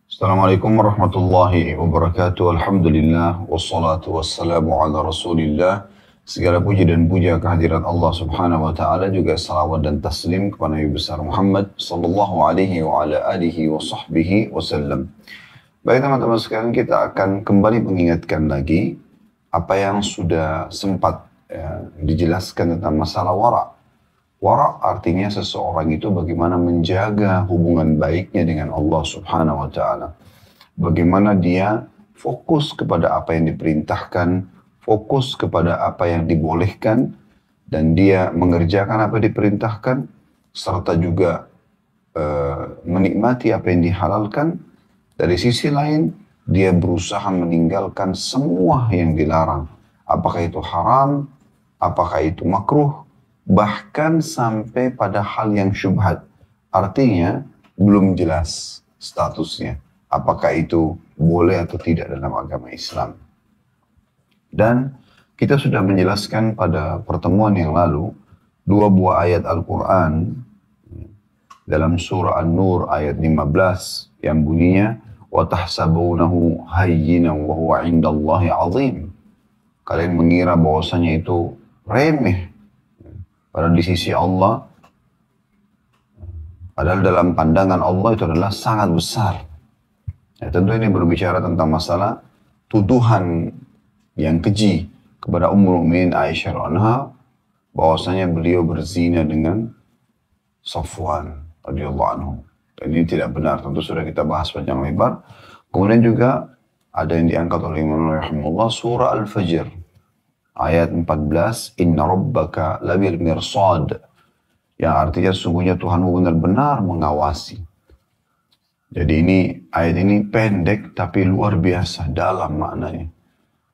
Assalamualaikum warahmatullahi wabarakatuh. Alhamdulillah wassalatu wassalamu ala Rasulillah. Segala puji dan puja kehadirat Allah Subhanahu wa taala, juga salawat dan taslim kepada Nabi besar Muhammad sallallahu alaihi wa ala alihi wa sahbihi wasallam. Baik teman-teman sekalian, kita akan kembali mengingatkan lagi apa yang sudah sempat dijelaskan tentang masalah wara'. Wara' artinya seseorang itu bagaimana menjaga hubungan baiknya dengan Allah Subhanahu wa ta'ala. Bagaimana dia fokus kepada apa yang diperintahkan, fokus kepada apa yang dibolehkan, dan dia mengerjakan apa yang diperintahkan, serta juga menikmati apa yang dihalalkan. Dari sisi lain, dia berusaha meninggalkan semua yang dilarang. Apakah itu haram, apakah itu makruh, bahkan sampai pada hal yang syubhat. Artinya belum jelas statusnya. Apakah itu boleh atau tidak dalam agama Islam. Dan kita sudah menjelaskan pada pertemuan yang lalu dua buah ayat Al-Quran dalam surah An-Nur ayat 15 yang bunyinya وَتَحْسَبُونَهُ هَيِّنًا وَهُوَ عِنْدَ اللَّهِ عَظِيمٌ. Kalian mengira bahwasanya itu remeh, padahal di sisi Allah, padahal dalam pandangan Allah itu adalah sangat besar. Ya, tentu ini berbicara tentang masalah tuduhan yang keji kepada Ummul Mukminin Aisyah radhiyallahu bahwasanya beliau berzina dengan Safwan radhiyallahu anhu. Dan ini tidak benar, tentu sudah kita bahas panjang lebar. Kemudian juga ada yang diangkat oleh Imam rahimahullah surah Al-Fajr ayat 14, Inna rabbaka labil mirsad, yang artinya sungguhnya Tuhanmu benar-benar mengawasi. Jadi ayat ini pendek tapi luar biasa dalam maknanya.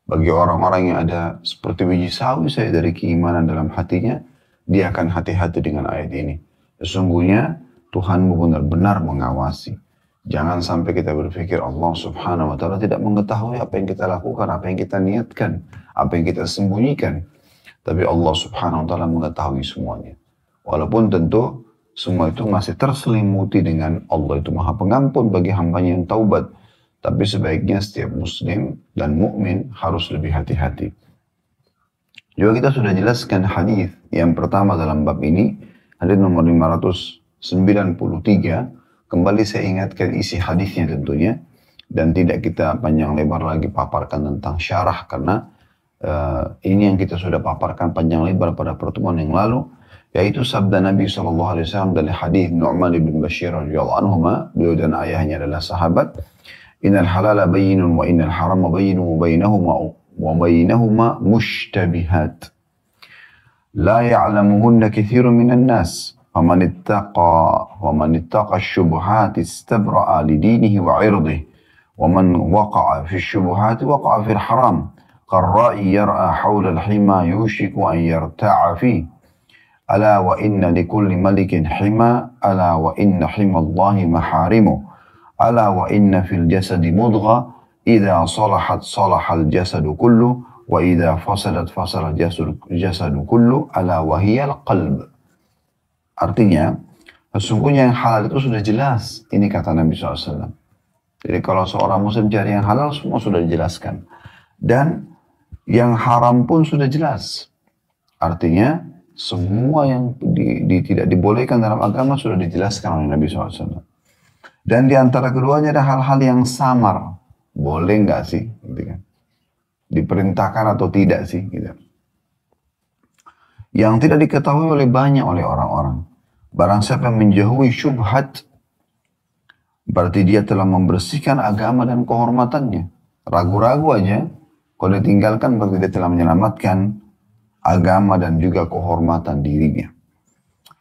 Bagi orang-orang yang ada seperti biji sawi saya dari keimanan dalam hatinya, dia akan hati-hati dengan ayat ini. Sesungguhnya Tuhanmu benar-benar mengawasi. Jangan sampai kita berpikir Allah Subhanahu wa ta'ala tidak mengetahui apa yang kita lakukan, apa yang kita niatkan, apa yang kita sembunyikan. Tapi Allah Subhanahu wa ta'ala mengetahui semuanya. Walaupun tentu semua itu masih terselimuti dengan Allah itu Maha Pengampun bagi hambanya yang taubat. Tapi sebaiknya setiap muslim dan mukmin harus lebih hati-hati. Juga kita sudah jelaskan hadis yang pertama dalam bab ini, hadis nomor 593. Kembali saya ingatkan isi hadisnya tentunya, dan tidak kita panjang lebar lagi paparkan tentang syarah, karena ini yang kita sudah paparkan panjang lebar pada pertemuan yang lalu, yaitu sabda Nabi SAW dari hadis Nu'man bin Bashir radhiyallahu anhuma, beliau dan ayahnya adalah sahabat, Innal halala bayyinun wa innal harama bayyinun wa bainahuma mushtabihat la ya'lamuhunna katsirun minan nas faman ittaqa asy-syubuhat istabra'a li dinihi wa 'irdihi wa man waqa'a fi asy-syubuhat waqa'a fil haram qarra'i yar'a hawla al-hima yushiku an yarta'a fihi ala wa inna likulli malikin hima ala wa inna himallahi maharimuh ala wa inna fil jasadi mudgha idza salahat salahal jasadu kullu wa idza fasadat fasadal jasadu kullu ala wa hiyal qalb. Artinya sesungguhnya yang halal itu sudah jelas, ini kata Nabi SAW. Jadi kalau seorang muslim cari yang halal semua sudah dijelaskan, dan yang haram pun sudah jelas. Artinya semua yang tidak dibolehkan dalam agama sudah dijelaskan oleh Nabi SAW. Dan di antara keduanya ada hal-hal yang samar. Boleh nggak sih? Gitu kan. Diperintahkan atau tidak sih? Gitu. Yang tidak diketahui oleh banyak oleh orang-orang. Barang siapa yang menjauhi syubhat, berarti dia telah membersihkan agama dan kehormatannya. Ragu-ragu aja, kalau ditinggalkan berarti dia telah menyelamatkan agama dan juga kehormatan dirinya.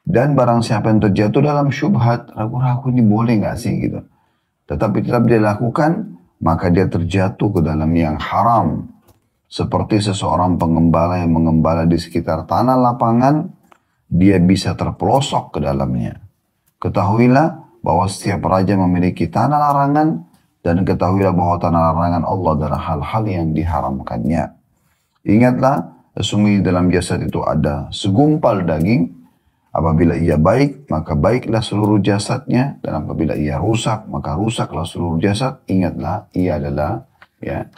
Dan barang siapa yang terjatuh dalam syubhat, ragu-ragu ini boleh nggak sih gitu. Tetapi tetap dia lakukan, maka dia terjatuh ke dalam yang haram. Seperti seseorang pengembala yang mengembala di sekitar tanah lapangan, dia bisa terpelosok ke dalamnya. Ketahuilah bahwa setiap raja memiliki tanah larangan, dan ketahuilah bahwa tanah larangan Allah adalah hal-hal yang diharamkannya. Ingatlah, sesungguhnya dalam jasad itu ada segumpal daging, Apabila ia baik, maka baiklah seluruh jasadnya, dan apabila ia rusak, maka rusaklah seluruh jasad. Ingatlah, ia adalah ya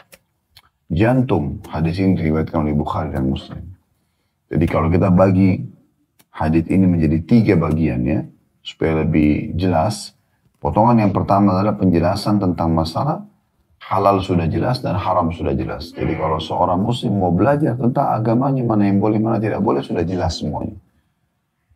jantung. Hadis ini diriwayatkan oleh Bukhari dan Muslim. Jadi kalau kita bagi hadis ini menjadi 3 bagian ya, supaya lebih jelas. Potongan yang pertama adalah penjelasan tentang masalah halal sudah jelas dan haram sudah jelas. Jadi kalau seorang muslim mau belajar tentang agamanya, mana yang boleh, mana tidak boleh, sudah jelas semuanya.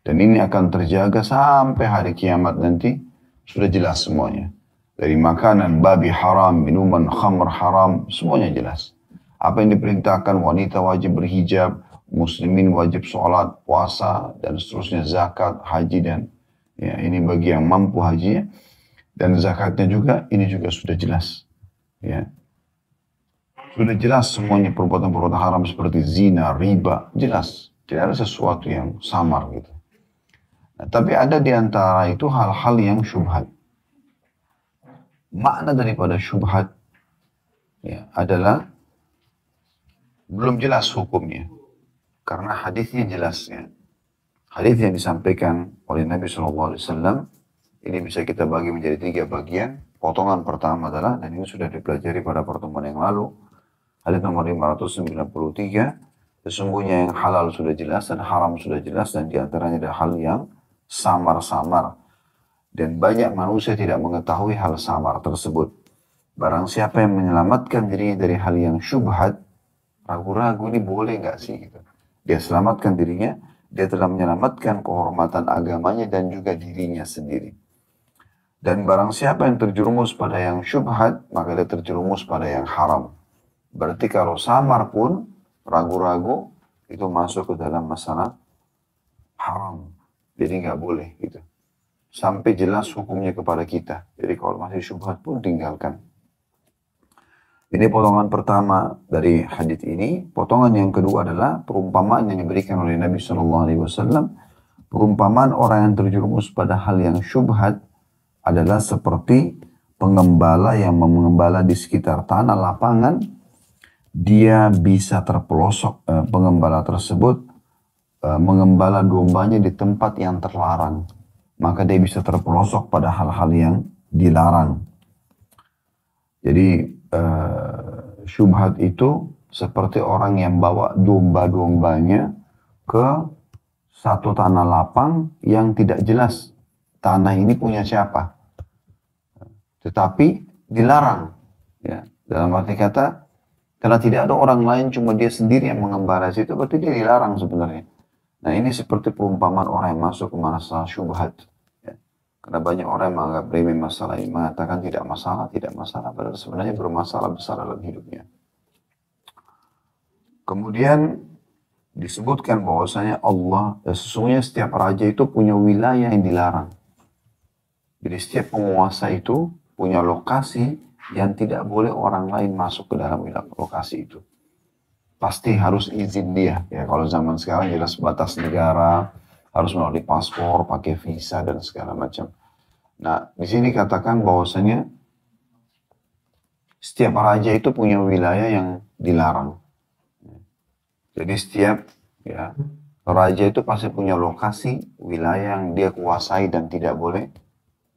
Dan ini akan terjaga sampai hari kiamat nanti, sudah jelas semuanya. Dari makanan babi haram, minuman khamr haram, semuanya jelas. Apa yang diperintahkan, wanita wajib berhijab, muslimin wajib sholat, puasa, dan seterusnya, zakat, haji, dan ya ini bagi yang mampu haji. Dan zakatnya juga, ini juga sudah jelas. Ya. Sudah jelas semuanya perbuatan-perbuatan haram seperti zina, riba, jelas. Tidak ada sesuatu yang samar gitu. Nah, tapi ada di antara itu hal-hal yang syubhat. Makna daripada syubhat ya, adalah belum jelas hukumnya. Karena hadisnya jelas ya. Hadis yang disampaikan oleh Nabi SAW, ini bisa kita bagi menjadi 3 bagian. Potongan pertama adalah, dan ini sudah dipelajari pada pertemuan yang lalu, hadis nomor 593, sesungguhnya yang halal sudah jelas dan haram sudah jelas, dan diantaranya ada hal yang samar-samar. Dan banyak manusia tidak mengetahui hal samar tersebut. Barang siapa yang menyelamatkan dirinya dari hal yang syubhat, ragu-ragu ini boleh nggak sih? Gitu. Dia selamatkan dirinya, dia telah menyelamatkan kehormatan agamanya dan juga dirinya sendiri. Dan barang siapa yang terjerumus pada yang syubhat, maka dia terjerumus pada yang haram. Berarti kalau samar pun, ragu-ragu, itu masuk ke dalam masalah haram. Jadi nggak boleh gitu. Sampai jelas hukumnya kepada kita. Jadi kalau masih syubhat pun tinggalkan. Ini potongan pertama dari hadis ini. Potongan yang kedua adalah perumpamaan yang diberikan oleh Nabi SAW. Perumpamaan orang yang terjerumus pada hal yang syubhat adalah seperti pengembala yang mengembala di sekitar tanah lapangan. Dia bisa terpelosok, pengembala tersebut mengembala dombanya di tempat yang terlarang. Maka dia bisa terpelosok pada hal-hal yang dilarang. Jadi syubhat itu seperti orang yang bawa domba-dombanya ke satu tanah lapang yang tidak jelas tanah ini punya siapa. Tetapi dilarang. Ya. Dalam arti kata, karena tidak ada orang lain, cuma dia sendiri yang mengembala situ, berarti dia dilarang sebenarnya. Nah ini seperti perumpamaan orang yang masuk ke masalah syubhat. Ya. Karena banyak orang yang menganggap remeh masalah ini, mengatakan tidak masalah, padahal sebenarnya bermasalah besar dalam hidupnya. Kemudian disebutkan bahwasanya Allah, sesungguhnya setiap raja itu punya wilayah yang dilarang. Jadi setiap penguasa itu punya lokasi yang tidak boleh orang lain masuk ke dalam lokasi itu. Pasti harus izin dia. Ya, kalau zaman sekarang jelas batas negara, harus melalui paspor, pakai visa dan segala macam. Nah, di sini katakan bahwasanya setiap raja itu punya wilayah yang dilarang. Jadi setiap ya raja itu pasti punya lokasi, wilayah yang dia kuasai dan tidak boleh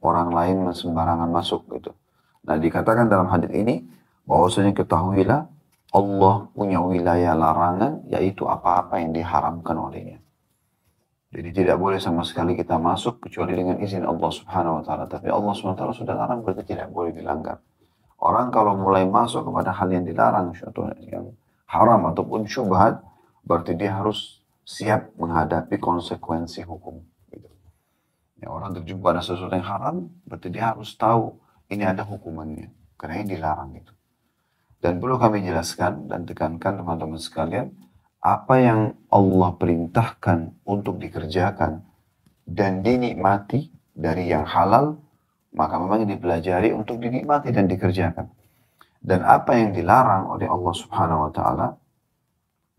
orang lain sembarangan masuk gitu. Nah, dikatakan dalam hadis ini bahwasanya ketahuilah Allah punya wilayah larangan, yaitu apa-apa yang diharamkan olehnya. Jadi tidak boleh sama sekali kita masuk kecuali dengan izin Allah Subhanahu wa taala. Tapi Allah Subhanahu wa taala sudah larang, berarti tidak boleh dilanggar. Orang kalau mulai masuk kepada hal yang dilarang, suatu yang haram ataupun syubhat, berarti dia harus siap menghadapi konsekuensi hukum. Gitu. Ya, orang terjumpa pada sesuatu yang haram, berarti dia harus tahu ini ada hukumannya, karena ini dilarang itu. Dan perlu kami jelaskan dan tekankan teman-teman sekalian, apa yang Allah perintahkan untuk dikerjakan dan dinikmati dari yang halal, maka memang dipelajari untuk dinikmati dan dikerjakan. Dan apa yang dilarang oleh Allah Subhanahu wa taala,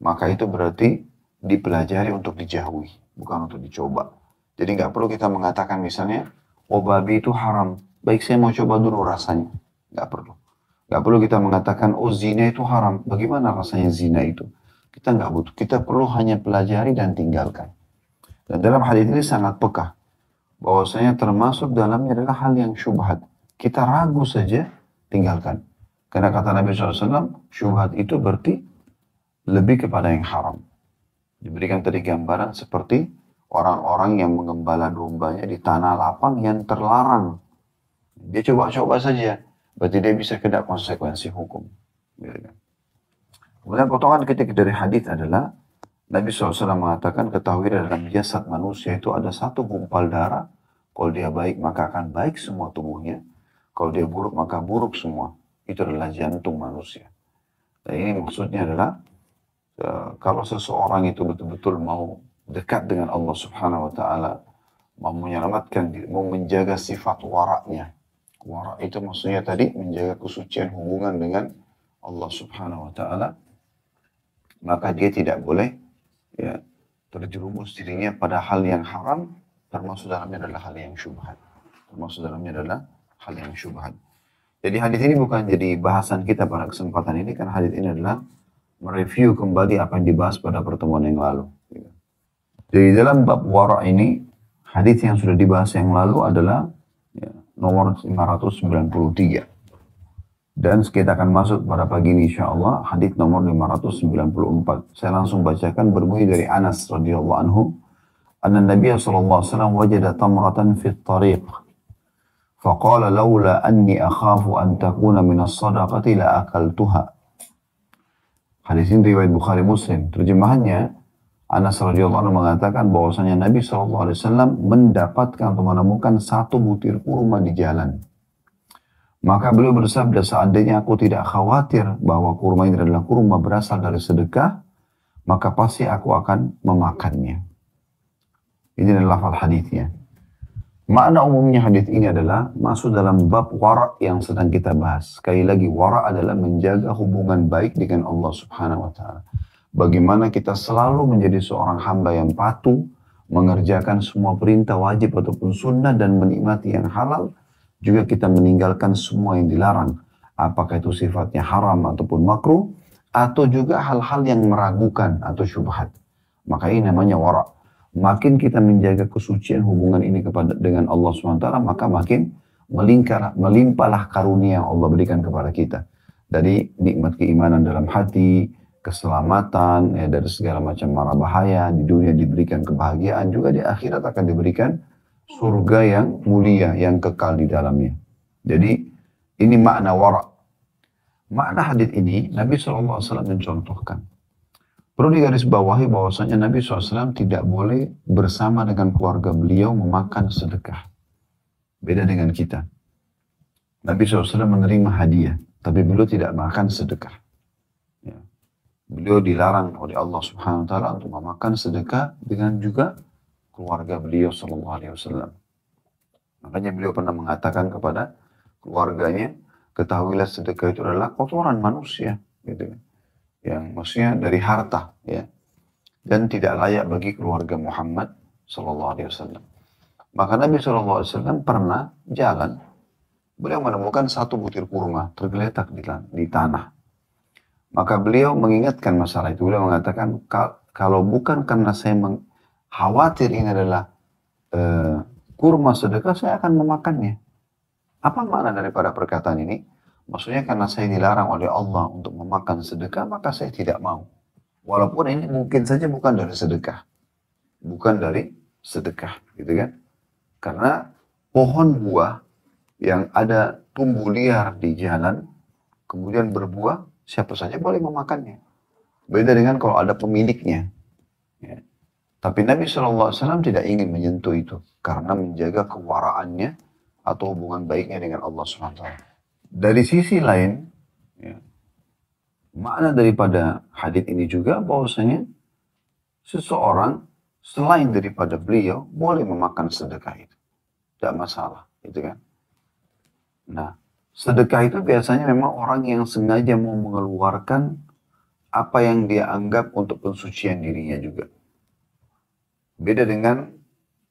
maka itu berarti dipelajari untuk dijauhi, bukan untuk dicoba. Jadi nggak perlu kita mengatakan misalnya, oh babi itu haram, baik saya mau coba dulu rasanya. Nggak perlu. Nggak perlu kita mengatakan, oh zina itu haram, bagaimana rasanya zina itu. Kita nggak butuh, kita perlu hanya pelajari dan tinggalkan. Dan dalam hadis ini sangat peka bahwasanya termasuk dalamnya adalah hal yang syubhat. Kita ragu saja, tinggalkan. Karena kata Nabi SAW, syubhat itu berarti lebih kepada yang haram. Diberikan tadi gambaran seperti orang-orang yang mengembala dombanya di tanah lapang yang terlarang. Dia coba-coba saja, berarti dia bisa kena konsekuensi hukum. Kemudian potongan ketiga dari hadis adalah Nabi SAW mengatakan, ketahui dalam jasad manusia itu ada satu gumpal darah. Kalau dia baik maka akan baik semua tubuhnya. Kalau dia buruk maka buruk semua. Itu adalah jantung manusia. Dan ini maksudnya adalah kalau seseorang itu betul-betul mau dekat dengan Allah Subhanahu Wa Taala, mau menyelamatkan diri, mau menjaga sifat waraknya. Warak itu maksudnya tadi menjaga kesucian hubungan dengan Allah Subhanahu Wa Taala, maka dia tidak boleh ya terjerumus dirinya pada hal yang haram, termasuk dalamnya adalah hal yang syubhat. Termasuk dalamnya adalah hal yang syubhat. Jadi hadis ini bukan jadi bahasan kita pada kesempatan ini, karena hadis ini adalah mereview kembali apa yang dibahas pada pertemuan yang lalu. Jadi dalam bab wara' ini, hadis yang sudah dibahas yang lalu adalah ya, nomor 593. Dan kita akan masuk pada pagi ini insyaAllah hadis nomor 594. Saya langsung bacakan, berbunyi dari Anas radhiyallahu anhu. Anna Nabiya sallallahu alaihi wasallam wajada tamratan fi tariq. Faqala laula anni akhafu an takuna minas sadaqati la akaltuha. Hadis ini riwayat Bukhari Muslim. Terjemahannya, Anas radhiyallahu anhu mengatakan bahwasanya Nabi sallallahu alaihi wasallam mendapatkan atau menemukan satu butir kurma di jalan. Maka beliau bersabda, seandainya aku tidak khawatir bahwa kurma ini adalah kurma berasal dari sedekah, maka pasti aku akan memakannya. Ini adalah lafaz hadisnya. Makna umumnya hadis ini adalah masuk dalam bab wara' yang sedang kita bahas. Sekali lagi, wara' adalah menjaga hubungan baik dengan Allah Subhanahu Wa Taala. Bagaimana kita selalu menjadi seorang hamba yang patuh, mengerjakan semua perintah wajib ataupun sunnah dan menikmati yang halal. Juga kita meninggalkan semua yang dilarang. Apakah itu sifatnya haram ataupun makruh, atau juga hal-hal yang meragukan atau syubhat. Maka ini namanya wara'. Makin kita menjaga kesucian hubungan ini dengan Allah SWT, maka makin melimpahlah karunia yang Allah berikan kepada kita. Dari nikmat keimanan dalam hati, keselamatan, ya, dari segala macam mara bahaya, di dunia diberikan kebahagiaan, juga di akhirat akan diberikan surga yang mulia, yang kekal di dalamnya. Jadi ini makna wara'. Makna hadis ini Nabi SAW mencontohkan. Perlu digarisbawahi bahwasanya Nabi SAW tidak boleh bersama dengan keluarga beliau memakan sedekah. Beda dengan kita. Nabi SAW menerima hadiah, tapi beliau tidak makan sedekah. Ya. Beliau dilarang oleh Allah Subhanahu Wa Taala untuk memakan sedekah dengan juga keluarga beliau Sallallahu Alaihi Wasallam. Makanya beliau pernah mengatakan kepada keluarganya, ketahuilah sedekah itu adalah kotoran manusia, gitu. Yang maksudnya dari harta, ya, dan tidak layak bagi keluarga Muhammad Sallallahu Alaihi Wasallam. Maka Nabi Sallallahu Alaihi Wasallam pernah jalan, beliau menemukan satu butir kurma tergeletak di tanah. Maka beliau mengingatkan masalah itu. Beliau mengatakan, kalau bukan karena saya khawatir ini adalah kurma sedekah, saya akan memakannya. Apa makna daripada perkataan ini? Maksudnya karena saya dilarang oleh Allah untuk memakan sedekah, maka saya tidak mau. Walaupun ini mungkin saja bukan dari sedekah. Bukan dari sedekah, gitu kan. Karena pohon buah yang ada tumbuh liar di jalan, kemudian berbuah, siapa saja boleh memakannya. Beda dengan kalau ada pemiliknya. Ya. Tapi Nabi SAW tidak ingin menyentuh itu, karena menjaga kewaraannya atau hubungan baiknya dengan Allah SWT. Dari sisi lain, ya, makna daripada hadis ini juga bahwasanya seseorang selain daripada beliau boleh memakan sedekah itu, tidak masalah, gitu kan? Nah, sedekah itu biasanya memang orang yang sengaja mau mengeluarkan apa yang dia anggap untuk pensucian dirinya juga. Beda dengan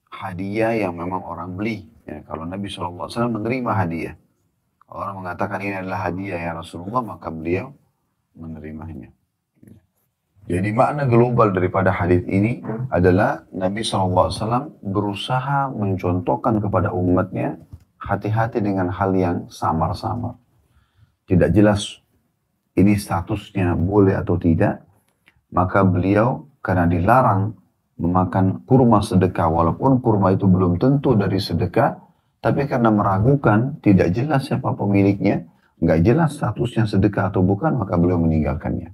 hadiah yang memang orang beli. Ya, kalau Nabi SAW menerima hadiah, orang mengatakan ini adalah hadiah ya Rasulullah, maka beliau menerimanya. Jadi makna global daripada hadis ini adalah Nabi SAW berusaha mencontohkan kepada umatnya hati-hati dengan hal yang samar-samar. Tidak jelas ini statusnya boleh atau tidak, maka beliau karena dilarang memakan kurma sedekah, walaupun kurma itu belum tentu dari sedekah, tapi karena meragukan, tidak jelas siapa pemiliknya, nggak jelas statusnya sedekah atau bukan, maka beliau meninggalkannya.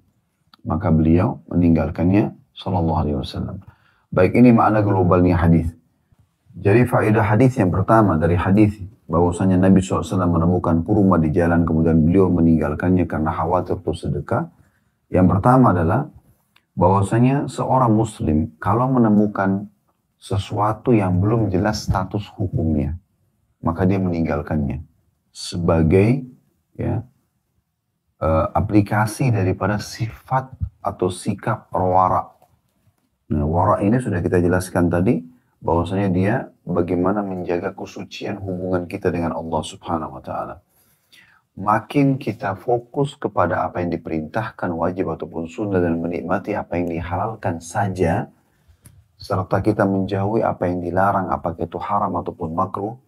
Maka beliau meninggalkannya sallallahu alaihi wasallam. Baik, ini makna globalnya hadis. Jadi faedah hadis yang pertama dari hadis bahwasanya Nabi SAW menemukan kurma di jalan kemudian beliau meninggalkannya karena khawatir untuk sedekah. Yang pertama adalah bahwasanya seorang muslim kalau menemukan sesuatu yang belum jelas status hukumnya, maka dia meninggalkannya sebagai ya aplikasi daripada sifat atau sikap wara. Nah, wara ini sudah kita jelaskan tadi, bahwasanya dia bagaimana menjaga kesucian hubungan kita dengan Allah Subhanahu wa taala. Makin kita fokus kepada apa yang diperintahkan wajib ataupun sunnah dan menikmati apa yang dihalalkan saja, serta kita menjauhi apa yang dilarang, apakah itu haram ataupun makruh,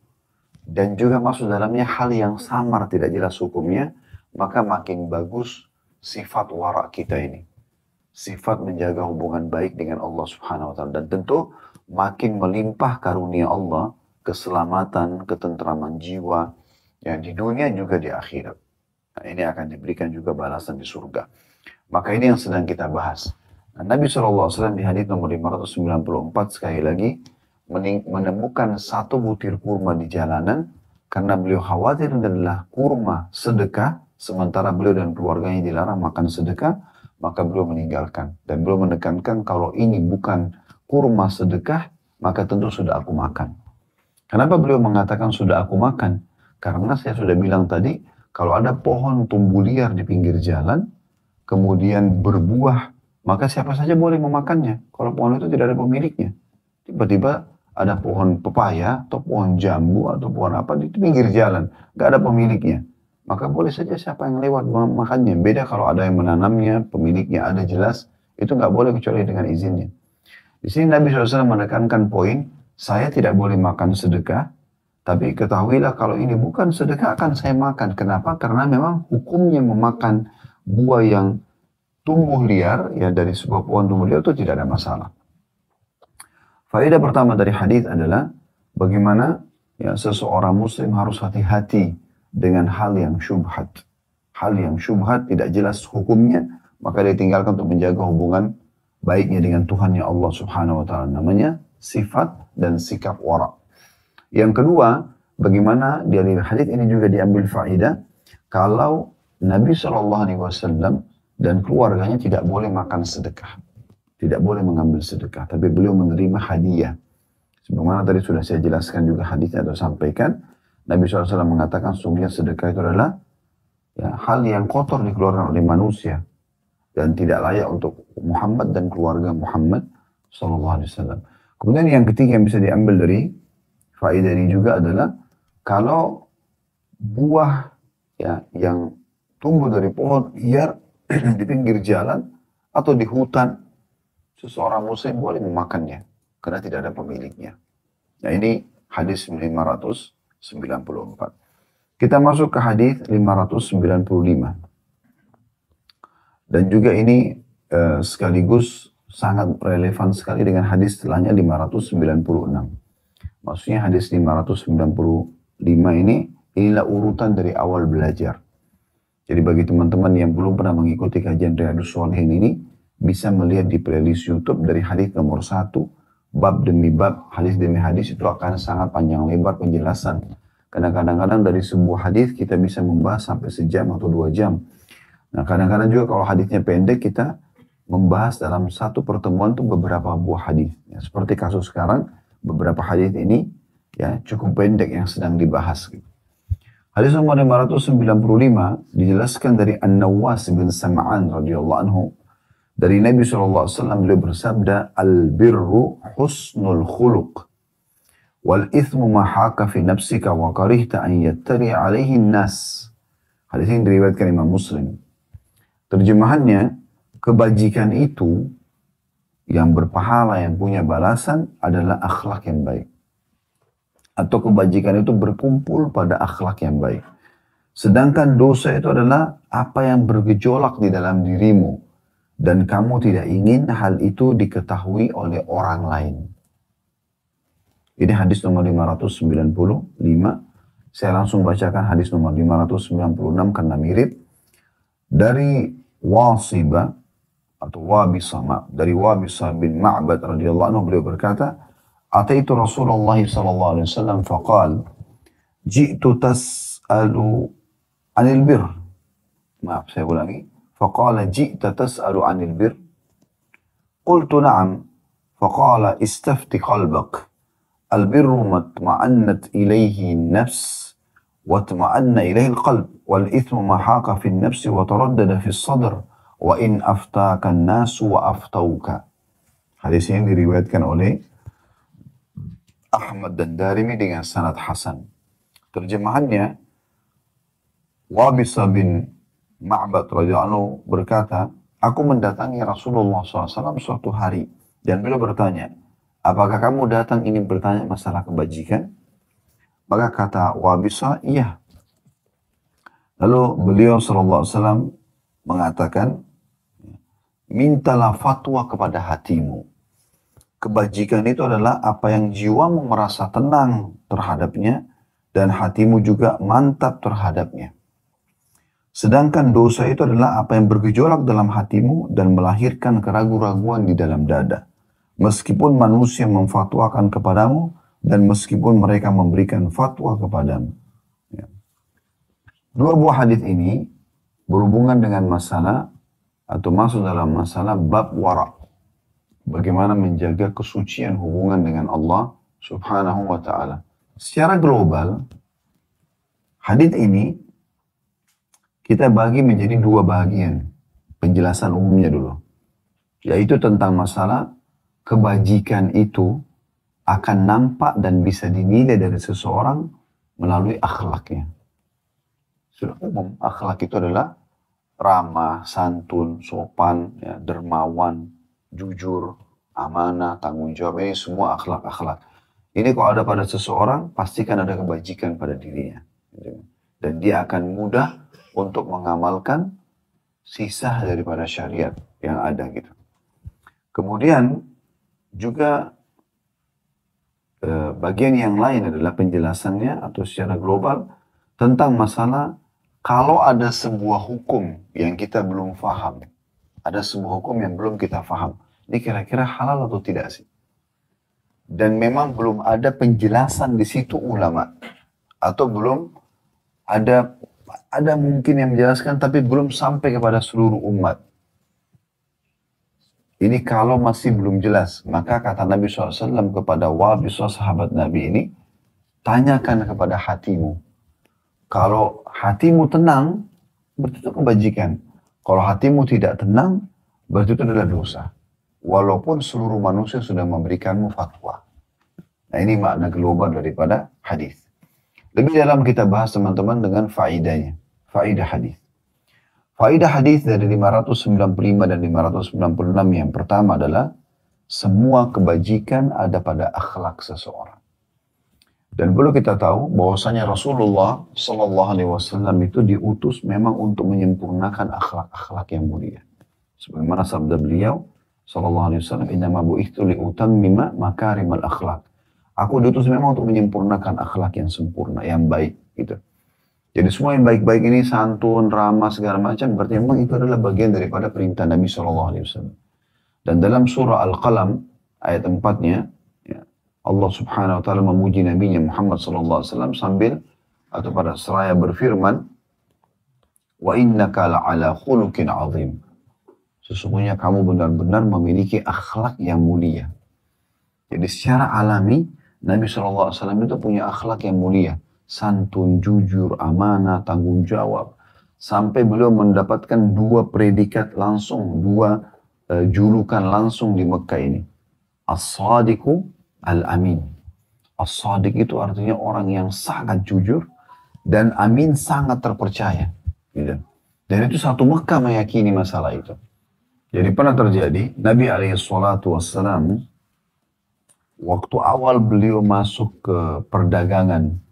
dan juga masuk dalamnya hal yang samar tidak jelas hukumnya, maka makin bagus sifat wara kita ini. Sifat menjaga hubungan baik dengan Allah Subhanahu wa taala, dan tentu makin melimpah karunia Allah, keselamatan, ketentraman jiwa ya di dunia juga di akhirat. Nah, ini akan diberikan juga balasan di surga. Maka ini yang sedang kita bahas. Nah, Nabi SAW di hadits nomor 594 sekali lagi menemukan satu butir kurma di jalanan karena beliau khawatir adalah kurma sedekah, sementara beliau dan keluarganya dilarang makan sedekah, maka beliau meninggalkan. Dan beliau menekankan kalau ini bukan kurma sedekah, maka tentu sudah aku makan. Kenapa beliau mengatakan sudah aku makan? Karena saya sudah bilang tadi, kalau ada pohon tumbuh liar di pinggir jalan, kemudian berbuah, maka siapa saja boleh memakannya. Kalau pohon itu tidak ada pemiliknya. Tiba-tiba ada pohon pepaya, atau pohon jambu, atau pohon apa di pinggir jalan. Gak ada pemiliknya. Maka boleh saja siapa yang lewat memakannya. Beda kalau ada yang menanamnya, pemiliknya ada jelas, itu nggak boleh kecuali dengan izinnya. Di sini Nabi SAW menekankan poin, saya tidak boleh makan sedekah, tapi ketahuilah kalau ini bukan sedekah akan saya makan. Kenapa? Karena memang hukumnya memakan buah yang tumbuh liar, ya dari sebuah pohon tumbuh liar itu tidak ada masalah. Faedah pertama dari hadis adalah bagaimana ya seseorang muslim harus hati-hati dengan hal yang syubhat. Hal yang syubhat tidak jelas hukumnya, maka dia tinggalkan untuk menjaga hubungan baiknya dengan Tuhannya Allah Subhanahu wa taala. Namanya sifat dan sikap wara. Yang kedua, bagaimana dari hadis ini juga diambil faedah kalau Nabi SAW dan keluarganya tidak boleh makan sedekah. Tidak boleh mengambil sedekah, tapi beliau menerima hadiah. Sebagaimana tadi sudah saya jelaskan juga hadisnya atau sampaikan, Nabi SAW mengatakan sungguhnya sedekah itu adalah ya, hal yang kotor dikeluarkan oleh manusia dan tidak layak untuk Muhammad dan keluarga Muhammad SAW. Kemudian yang ketiga yang bisa diambil dari faedah ini juga adalah kalau buah ya, yang tumbuh dari pohon liar di pinggir jalan atau di hutan, seseorang muslim boleh memakannya karena tidak ada pemiliknya. Nah ini hadis 594. Kita masuk ke hadis 595. Dan juga ini sekaligus sangat relevan sekali dengan hadis setelahnya 596. Maksudnya hadis 595 ini inilah urutan dari awal belajar. Jadi bagi teman-teman yang belum pernah mengikuti kajian Riyadhus Shalihin ini, bisa melihat di playlist YouTube dari hadis nomor 1, bab demi bab, hadis demi hadis itu akan sangat panjang lebar penjelasan. Karena kadang-kadang dari sebuah hadis kita bisa membahas sampai sejam atau 2 jam. Nah kadang-kadang juga kalau hadisnya pendek kita membahas dalam satu pertemuan itu beberapa buah hadis. Ya, seperti kasus sekarang, beberapa hadis ini ya cukup pendek yang sedang dibahas. Hadis nomor 595 dijelaskan dari An-Nawas bin Sam'an radhiyallahu anhu. Dari Nabi SAW beliau bersabda, Al-birru husnul khuluq. Wal ithmu ma haka fi nafsika wa karihta an yattari alaihi nas. Hadis ini diriwayatkan Imam Muslim. Terjemahannya, kebajikan itu yang berpahala, yang punya balasan adalah akhlak yang baik. Atau kebajikan itu berkumpul pada akhlak yang baik. Sedangkan dosa itu adalah apa yang bergejolak di dalam dirimu. Dan kamu tidak ingin hal itu diketahui oleh orang lain. Ini hadis nomor 595. Saya langsung bacakan hadis nomor 596 karena mirip. Dari Wasibah atau Wabisah, dari Wabisah bin Ma'bad radhiyallahu anhu, beliau berkata, "Ataitu Rasulullah sallallahu alaihi wasallam faqal, ji'tu tas'alu 'anil bir." Maaf, saya ulangi. Faqala ji'ta tas'alu 'anil bir? Qultu na'am. Faqala istafti qalbak. Al-birru matma'annat ilaihi nafs wa tma'anna ilaihi al-qalb wal ithmu ma haqa fi an-nafs wa taraddada fi as-sadr wa in aftaka an-nasu wa aftauka. Hadis ini diriwayatkan oleh Ahmad dan Darimi dengan sanad hasan. Terjemahannya, Wabisah bin Ma'bad radhiyallahu anhu berkata, aku mendatangi Rasulullah SAW suatu hari dan beliau bertanya, apakah kamu datang ingin bertanya masalah kebajikan? Maka kata Wabisah, iya. Lalu beliau SAW mengatakan, mintalah fatwa kepada hatimu. Kebajikan itu adalah apa yang jiwamu merasa tenang terhadapnya dan hatimu juga mantap terhadapnya. Sedangkan dosa itu adalah apa yang bergejolak dalam hatimu dan melahirkan keraguan-raguan di dalam dada. Meskipun manusia memfatwakan kepadamu dan meskipun mereka memberikan fatwa kepadamu. Ya. Dua buah hadis ini berhubungan dengan masalah atau masuk dalam masalah bab wara'. Bagaimana menjaga kesucian hubungan dengan Allah Subhanahu wa ta'ala. Secara global, hadis ini kita bagi menjadi dua bagian. Penjelasan umumnya dulu. Yaitu tentang masalah kebajikan itu akan nampak dan bisa dinilai dari seseorang melalui akhlaknya. Sudah umum, akhlak itu adalah ramah, santun, sopan, ya, dermawan, jujur, amanah, tanggung jawab. Ini semua akhlak-akhlak. Ini kalau ada pada seseorang, pastikan ada kebajikan pada dirinya. Dan dia akan mudah untuk mengamalkan sisa daripada syariat yang ada gitu. Kemudian juga bagian yang lain adalah penjelasannya atau secara global tentang masalah kalau ada sebuah hukum yang kita belum faham, ada sebuah hukum yang belum kita faham, ini kira-kira halal atau tidak sih? Dan memang belum ada penjelasan di situ ulama atau belum ada mungkin yang menjelaskan tapi belum sampai kepada seluruh umat. Ini kalau masih belum jelas, maka kata Nabi SAW kepada Wabisah sahabat Nabi ini, tanyakan kepada hatimu. Kalau hatimu tenang, berarti itu kebajikan. Kalau hatimu tidak tenang, berarti itu adalah dosa. Walaupun seluruh manusia sudah memberikanmu fatwa. Nah ini makna global daripada hadis. Lebih dalam kita bahas teman-teman dengan faidahnya. Faidah hadis. Faidah hadis dari 595 dan 596 yang pertama adalah semua kebajikan ada pada akhlak seseorang. Dan perlu kita tahu bahwasanya Rasulullah Sallallahu Alaihi Wasallam itu diutus memang untuk menyempurnakan akhlak-akhlak yang mulia. Sebagaimana sabda beliau Sallallahu Alaihi Wasallam, "Innama bu'itsu liutammima makarimal akhlak." Aku diutus memang untuk menyempurnakan akhlak yang sempurna, yang baik, gitu. Jadi semua yang baik-baik ini santun, ramah, segala macam, berarti memang itu adalah bagian daripada perintah Nabi Sallallahu Alaihi Wasallam. Dan dalam surah Al-Qalam ayat 4-nya, ya, Allah Subhanahu Wa Taala memuji Nabi-Nya Muhammad Sallallahu Alaihi Wasallam sambil atau pada seraya berfirman, "Wa innaka la'ala khuluqin azim." Sesungguhnya kamu benar-benar memiliki akhlak yang mulia. Jadi secara alami Nabi SAW itu punya akhlak yang mulia. Santun, jujur, amanah, tanggung jawab. Sampai beliau mendapatkan dua predikat langsung, dua julukan langsung di Mekah ini. As-Sadiqu Al-Amin. As-Sadiq itu artinya orang yang sangat jujur dan amin sangat terpercaya. Gitu. Dan itu satu Mekah meyakini masalah itu. Jadi pernah terjadi, Nabi SAW, waktu awal beliau masuk ke perdagangan,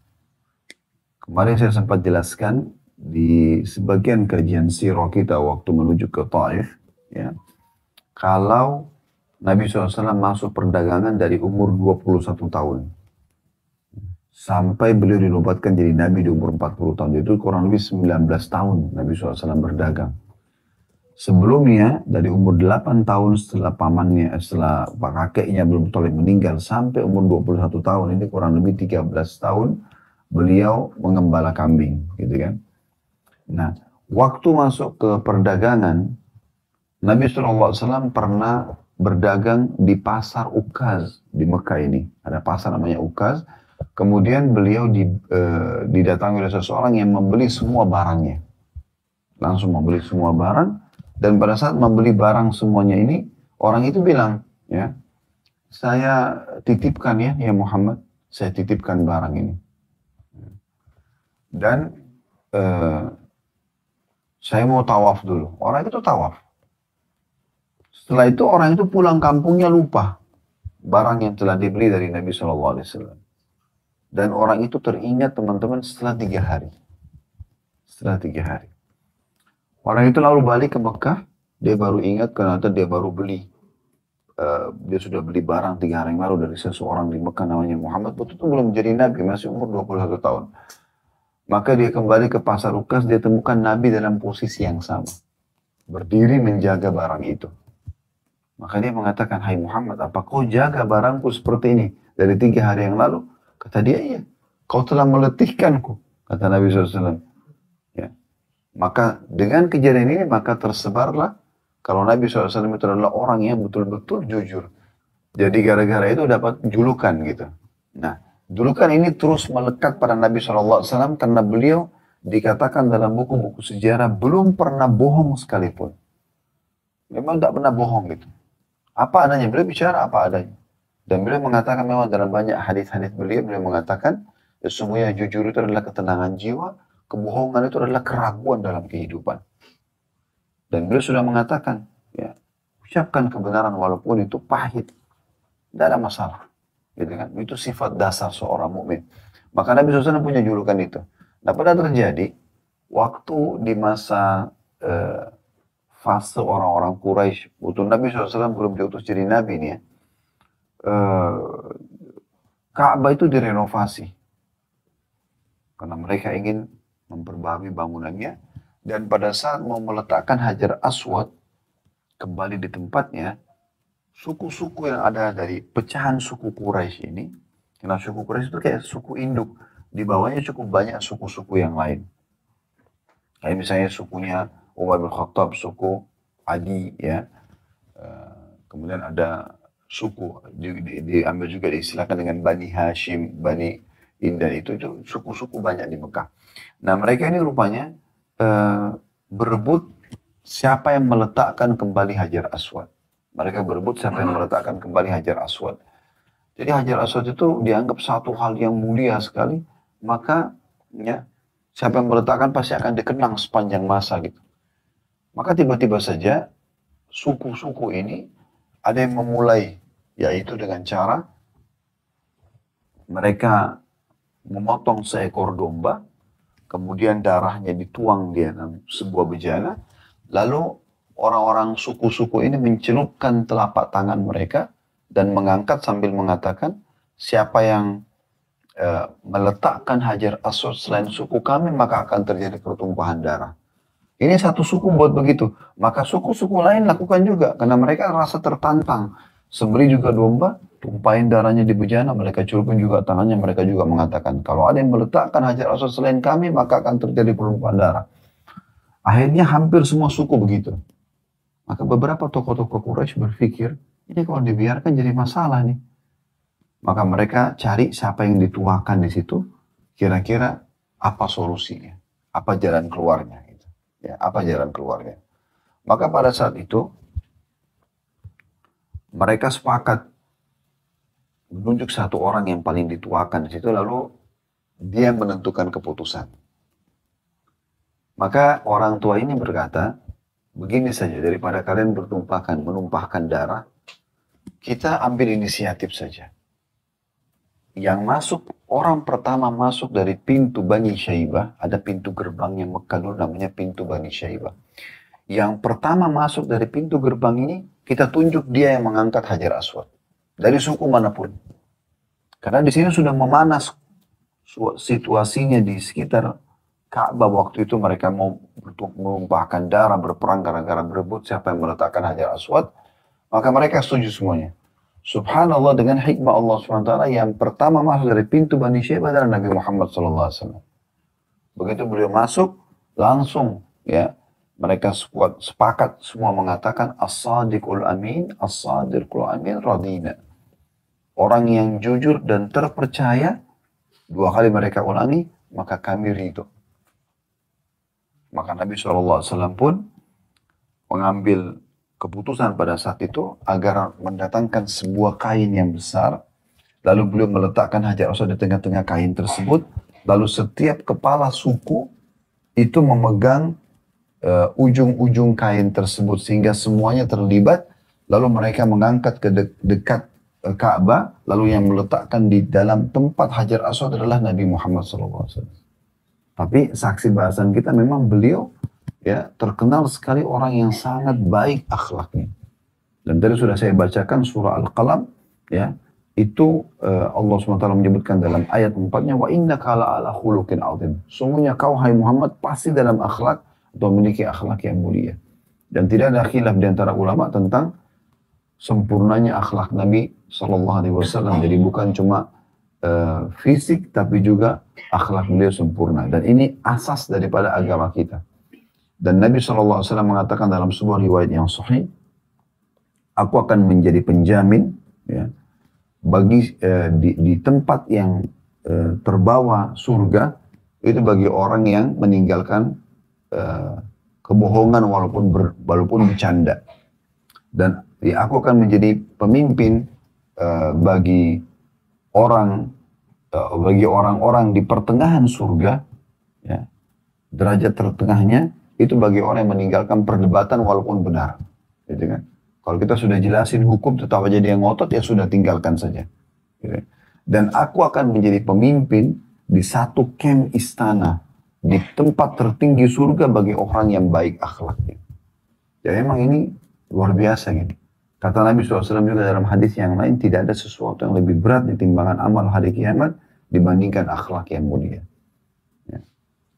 kemarin saya sempat jelaskan di sebagian kajian sirah kita waktu menuju ke Taif, ya, kalau Nabi SAW masuk perdagangan dari umur 21 tahun. Sampai beliau dinobatkan jadi Nabi di umur 40 tahun. Itu kurang lebih 19 tahun Nabi SAW berdagang. Sebelumnya, dari umur 8 tahun setelah pamannya, setelah pak kakeknya belum Thalib meninggal, sampai umur 21 tahun, ini kurang lebih 13 tahun, beliau mengembala kambing, gitu kan. Nah, waktu masuk ke perdagangan, Nabi SAW pernah berdagang di pasar Ukaz di Mekah ini. Ada pasar namanya Ukaz. Kemudian beliau didatangi oleh seseorang yang membeli semua barangnya. Langsung membeli semua barang. Dan pada saat membeli barang semuanya ini, orang itu bilang, ya, saya titipkan ya Muhammad, saya titipkan barang ini. Dan saya mau tawaf dulu. Orang itu tawaf. Setelah itu orang itu pulang kampungnya lupa barang yang telah dibeli dari Nabi SAW. Dan orang itu teringat teman-teman setelah 3 hari. Setelah 3 hari. Orang itu lalu balik ke Mekah, dia baru ingat karena dia baru beli. Dia sudah beli barang 3 hari yang lalu dari seseorang di Mekah namanya Muhammad. Waktu itu belum jadi Nabi, masih umur 21 tahun. Maka dia kembali ke pasar Ukas, dia temukan Nabi dalam posisi yang sama. Berdiri menjaga barang itu. Maka dia mengatakan, hai Muhammad, apa kau jaga barangku seperti ini dari 3 hari yang lalu? Kata dia, iya. Kau telah meletihkanku, kata Nabi SAW. Ya. Maka dengan kejadian ini, maka tersebarlah kalau Nabi SAW itu adalah orang yang betul-betul jujur. Jadi gara-gara itu dapat julukan gitu. Nah, julukan ini terus melekat pada Nabi SAW karena beliau dikatakan dalam buku-buku sejarah belum pernah bohong sekalipun. Memang tidak pernah bohong gitu. Apa adanya, beliau bicara apa adanya. Dan beliau mengatakan memang dalam banyak hadis-hadis beliau mengatakan sesungguhnya jujur itu adalah ketenangan jiwa, kebohongan itu adalah keraguan dalam kehidupan. Dan beliau sudah mengatakan, ya, ucapkan kebenaran walaupun itu pahit, tidak ada masalah. Gitu kan? Itu sifat dasar seorang mukmin. Maka Nabi SAW punya julukan itu. Nah, pada terjadi waktu di masa fase orang-orang Quraisy, waktu Nabi SAW belum diutus jadi Nabi nih ya, Ka'bah itu direnovasi karena mereka ingin memperbaharui bangunannya, dan pada saat mau meletakkan Hajar Aswad kembali di tempatnya, suku-suku yang ada dari pecahan suku Quraisy ini, karena suku Quraisy itu kayak suku induk, di bawahnya cukup banyak suku-suku yang lain. Kayak misalnya sukunya Umar bin Khattab, suku Adi, ya. Kemudian ada suku, diambil juga diistilahkan dengan Bani Hashim, Bani Indan, itu suku-suku banyak di Mekah. Nah, mereka ini rupanya berebut siapa yang meletakkan kembali Hajar Aswad. Mereka berebut siapa yang meletakkan kembali Hajar Aswad. Jadi Hajar Aswad itu dianggap satu hal yang mulia sekali, maka ya, siapa yang meletakkan pasti akan dikenang sepanjang masa gitu. Maka tiba-tiba saja suku-suku ini ada yang memulai, yaitu dengan cara mereka memotong seekor domba, kemudian darahnya dituang di dalam sebuah bejana, lalu orang-orang suku-suku ini mencelupkan telapak tangan mereka dan mengangkat sambil mengatakan, siapa yang meletakkan Hajar Aswad selain suku kami, maka akan terjadi pertumpahan darah. Ini satu suku buat begitu, maka suku-suku lain lakukan juga, karena mereka rasa tertantang. Sembeli juga domba, tumpahin darahnya di bejana, mereka celupin juga tangannya, mereka juga mengatakan, kalau ada yang meletakkan Hajar Aswad selain kami, maka akan terjadi pertumpahan darah. Akhirnya hampir semua suku begitu. Maka beberapa tokoh-tokoh Quraisy berpikir, ini kalau dibiarkan jadi masalah nih. Maka mereka cari siapa yang dituakan di situ, kira-kira apa solusinya, apa jalan keluarnya. Ya, apa jalan keluarnya. Maka pada saat itu mereka sepakat menunjuk satu orang yang paling dituakan di situ, lalu dia menentukan keputusan. Maka orang tua ini berkata, begini saja, daripada kalian menumpahkan darah, kita ambil inisiatif saja. Yang masuk, orang pertama masuk dari pintu Bani Syaibah, ada pintu gerbang yang Mekah dulu namanya pintu Bani Syaibah. Yang pertama masuk dari pintu gerbang ini, kita tunjuk dia yang mengangkat Hajar Aswad. Dari suku manapun. Karena di sini sudah memanas situasinya di sekitar Ka'bah waktu itu, mereka mau menumpahkan darah, berperang gara-gara berebut siapa yang meletakkan Hajar Aswad, maka mereka setuju semuanya. Subhanallah, dengan hikmah Allah SWT, yang pertama masuk dari pintu Bani Syaibah adalah Nabi Muhammad SAW. Begitu beliau masuk, langsung ya mereka sepakat semua mengatakan as-sadiqul amin, as-sadiqul amin radina. Orang yang jujur dan terpercaya, dua kali mereka ulangi, maka kami ridho. Maka Nabi SAW pun mengambil keputusan pada saat itu agar mendatangkan sebuah kain yang besar, lalu beliau meletakkan Hajar Aswad di tengah-tengah kain tersebut, lalu setiap kepala suku itu memegang ujung-ujung kain tersebut sehingga semuanya terlibat, lalu mereka mengangkat ke dekat Ka'bah, lalu yang meletakkan di dalam tempat Hajar Aswad adalah Nabi Muhammad SAW. Tapi saksi bahasan kita memang beliau ya terkenal sekali orang yang sangat baik akhlaknya. Dan tadi sudah saya bacakan surah Al-Qalam, ya, itu Allah SWT menyebutkan dalam ayat 4-nya, wa innaka la'ala khuluqin azim. Sungguhnya kau hai Muhammad pasti dalam akhlak atau memiliki akhlak yang mulia. Dan tidak ada khilaf di antara ulama tentang sempurnanya akhlak Nabi SAW. Jadi bukan cuma fisik tapi juga akhlak beliau sempurna. Dan ini asas daripada agama kita. Dan Nabi SAW mengatakan dalam sebuah riwayat yang sahih, aku akan menjadi penjamin ya, bagi di tempat yang terbawa surga, itu bagi orang yang meninggalkan kebohongan walaupun bercanda. Dan ya, aku akan menjadi pemimpin bagi orang-orang di pertengahan surga, ya, derajat tertengahnya itu bagi orang yang meninggalkan perdebatan walaupun benar, gitu kan? Kalau kita sudah jelasin hukum tetap aja dia ngotot, ya sudah tinggalkan saja. Gitu. Dan aku akan menjadi pemimpin di satu camp istana di tempat tertinggi surga bagi orang yang baik akhlaknya. Jadi memang ini luar biasa gitu. Kata Nabi SAW juga dalam hadis yang lain, tidak ada sesuatu yang lebih berat di timbangan amal hari kiamat dibandingkan akhlak yang mulia. Ya.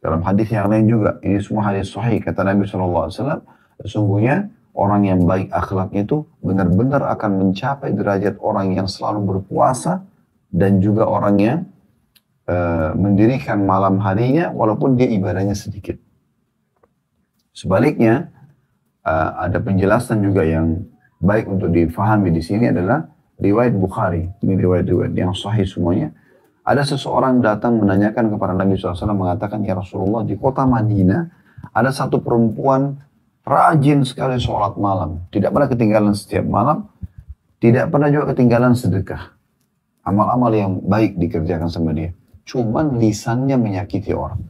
Dalam hadis yang lain juga, ini semua hadis sahih, kata Nabi SAW, sesungguhnya orang yang baik akhlaknya itu benar-benar akan mencapai derajat orang yang selalu berpuasa dan juga orang yang mendirikan malam harinya walaupun dia ibadahnya sedikit. Sebaliknya, ada penjelasan juga yang baik untuk difahami di sini adalah riwayat Bukhari. Ini riwayat-riwayat yang sahih semuanya. Ada seseorang datang menanyakan kepada Nabi SAW, mengatakan, ya Rasulullah, di kota Madinah ada satu perempuan rajin sekali sholat malam. Tidak pernah ketinggalan setiap malam. Tidak pernah juga ketinggalan sedekah. Amal-amal yang baik dikerjakan sama dia. Cuman lisannya menyakiti orang.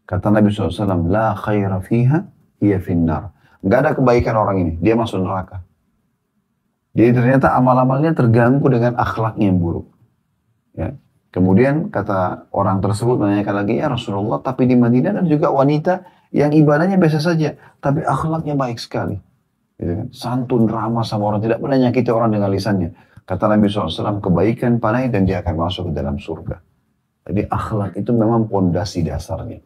Kata Nabi SAW, la khaira fiha, hiya finnar. Gak ada kebaikan orang ini, dia masuk neraka. Jadi ternyata amal-amalnya terganggu dengan akhlaknya yang buruk. Ya. Kemudian kata orang tersebut menanyakan lagi, ya Rasulullah, tapi di Madinah ada juga wanita yang ibadahnya biasa saja, tapi akhlaknya baik sekali. Gitu kan? Santun, ramah sama orang, tidak pernah nyakiti orang dengan lisannya. Kata Nabi SAW, kebaikan panai dan dia akan masuk ke dalam surga. Jadi akhlak itu memang pondasi dasarnya.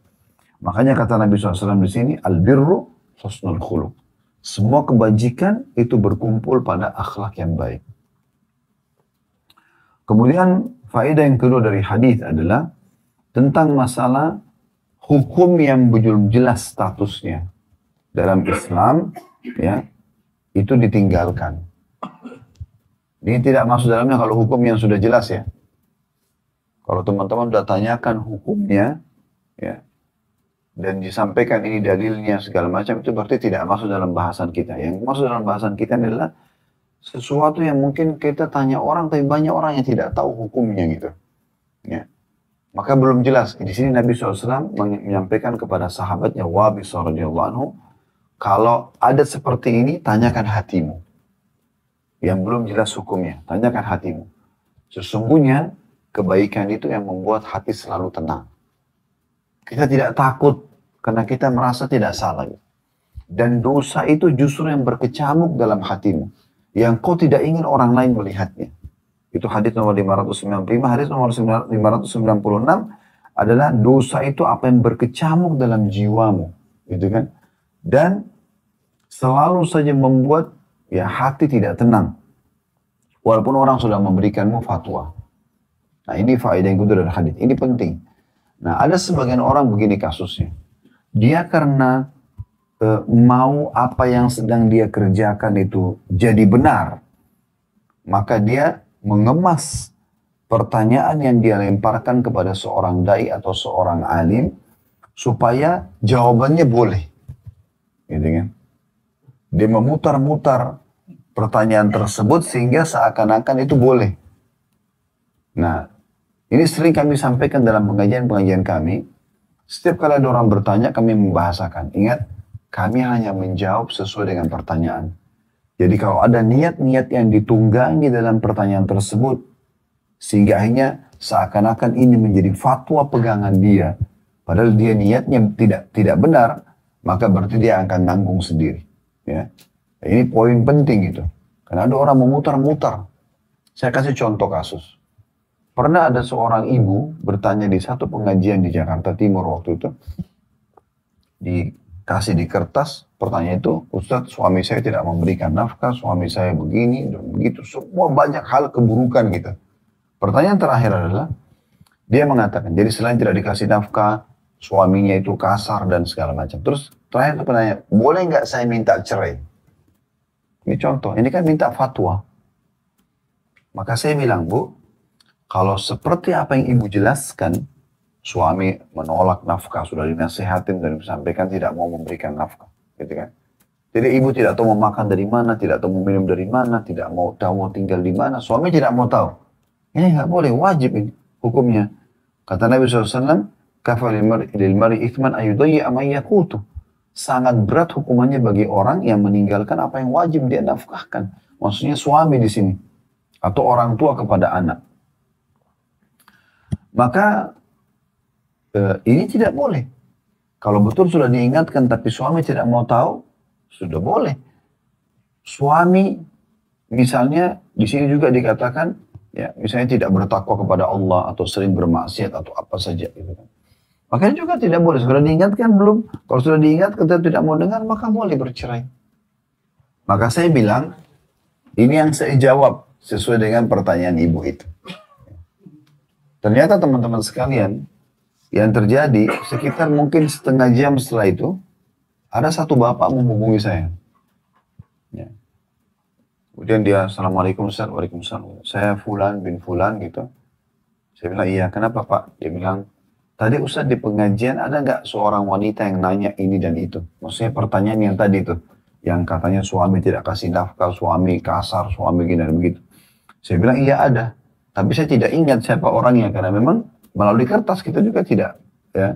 Makanya kata Nabi SAW di sini, al-birru husnul khuluq. Semua kebajikan itu berkumpul pada akhlak yang baik. Kemudian faedah yang kedua dari hadis adalah tentang masalah hukum yang belum jelas statusnya dalam Islam, ya, itu ditinggalkan. Ini tidak masuk dalamnya kalau hukum yang sudah jelas ya. Kalau teman-teman sudah tanyakan hukumnya, ya, dan disampaikan ini dalilnya segala macam, itu berarti tidak masuk dalam bahasan kita. Yang masuk dalam bahasan kita adalah sesuatu yang mungkin kita tanya orang, tapi banyak orang yang tidak tahu hukumnya gitu. Ya. Maka belum jelas. Di sini Nabi SAW menyampaikan kepada sahabatnya Wabis radhiyallahu anhu, kalau ada seperti ini, tanyakan hatimu. Yang belum jelas hukumnya, tanyakan hatimu. Sesungguhnya kebaikan itu yang membuat hati selalu tenang. Kita tidak takut karena kita merasa tidak salah. Dan dosa itu justru yang berkecamuk dalam hatimu. Yang kau tidak ingin orang lain melihatnya. Itu hadis nomor 595, hadis nomor 596 adalah dosa itu apa yang berkecamuk dalam jiwamu. Gitu kan? Dan selalu saja membuat ya hati tidak tenang. Walaupun orang sudah memberikanmu fatwa. Nah ini faedah yang kedua dari hadis. Ini penting. Nah ada sebagian orang begini kasusnya. Dia karena mau apa yang sedang dia kerjakan itu jadi benar. Maka dia mengemas pertanyaan yang dia lemparkan kepada seorang dai atau seorang alim. Supaya jawabannya boleh. Gitu kan. Dia memutar-mutar pertanyaan tersebut sehingga seakan-akan itu boleh. Nah, ini sering kami sampaikan dalam pengajian-pengajian kami. Setiap kali ada orang bertanya, kami membahasakan. Ingat, kami hanya menjawab sesuai dengan pertanyaan. Jadi kalau ada niat-niat yang ditunggangi dalam pertanyaan tersebut, sehingga akhirnya seakan-akan ini menjadi fatwa pegangan dia, padahal dia niatnya tidak benar, maka berarti dia akan nanggung sendiri. Ya. Ini poin penting itu. Karena ada orang memutar-mutar. Saya kasih contoh kasus. Pernah ada seorang ibu bertanya di satu pengajian di Jakarta Timur waktu itu. Dikasih di kertas, pertanyaan itu, Ustadz suami saya tidak memberikan nafkah, suami saya begini, dan begitu. Semua banyak hal keburukan gitu. Pertanyaan terakhir adalah, dia mengatakan, jadi selain tidak dikasih nafkah, suaminya itu kasar dan segala macam. Terus terakhir itu penanya, boleh nggak saya minta cerai? Ini contoh, ini kan minta fatwa. Maka saya bilang, Bu, kalau seperti apa yang ibu jelaskan, suami menolak nafkah, sudah dinasihatin dan disampaikan tidak mau memberikan nafkah. Gitu kan? Jadi ibu tidak tahu mau makan dari mana, tidak tahu mau minum dari mana, tidak mau tahu mau tinggal di mana, suami tidak mau tahu. Ini nggak boleh, wajib ini hukumnya. Kata Nabi SAW, kafa lil mar'i ithman ayudayya ma yaqutu. Sangat berat hukumannya bagi orang yang meninggalkan apa yang wajib dia nafkahkan. Maksudnya suami di sini atau orang tua kepada anak. Maka ini tidak boleh. Kalau betul sudah diingatkan tapi suami tidak mau tahu, sudah boleh. Suami misalnya di sini juga dikatakan ya misalnya tidak bertakwa kepada Allah atau sering bermaksiat atau apa saja gitu kan. Makanya juga tidak boleh. Sudah diingatkan belum? Kalau sudah diingatkan tetap tidak mau dengar, maka boleh bercerai. Maka saya bilang, ini yang saya jawab sesuai dengan pertanyaan ibu itu. Ternyata teman-teman sekalian, yang terjadi sekitar mungkin setengah jam setelah itu, ada satu bapak menghubungi saya. Ya. Kemudian dia, Assalamualaikum Ustaz, Waalaikumsalam. Saya Fulan bin Fulan gitu. Saya bilang, iya, kenapa Pak? Dia bilang, tadi Ustaz di pengajian ada nggak seorang wanita yang nanya ini dan itu? Maksudnya pertanyaan yang tadi itu. Yang katanya suami tidak kasih nafkah, suami kasar, suami gini dan begitu. Saya bilang iya ada. Tapi saya tidak ingat siapa orangnya. Karena memang melalui kertas kita juga tidak ya,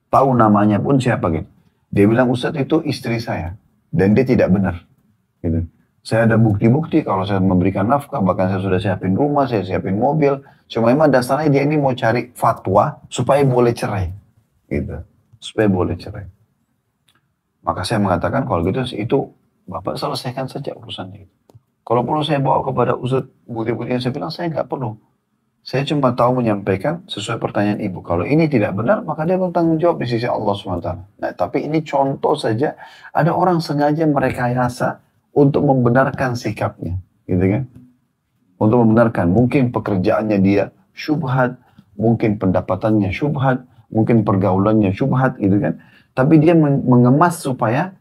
tahu namanya pun siapa gitu. Dia bilang Ustaz itu istri saya. Dan dia tidak benar. Gitu. Saya ada bukti-bukti kalau saya memberikan nafkah, bahkan saya sudah siapin rumah, saya siapin mobil. Cuma memang dasarnya dia ini mau cari fatwa supaya boleh cerai. Gitu. Supaya boleh cerai. Maka saya mengatakan kalau gitu itu Bapak selesaikan saja urusannya itu. Kalau perlu saya bawa kepada Ustaz bukti-bukti yang saya bilang saya nggak perlu. Saya cuma tahu menyampaikan sesuai pertanyaan ibu. Kalau ini tidak benar maka dia bertanggung jawab di sisi Allah SWT. Nah tapi ini contoh saja ada orang sengaja merekayasa untuk membenarkan sikapnya, gitu kan? Untuk membenarkan, mungkin pekerjaannya dia syubhat, mungkin pendapatannya syubhat, mungkin pergaulannya syubhat, gitu kan? Tapi dia mengemas supaya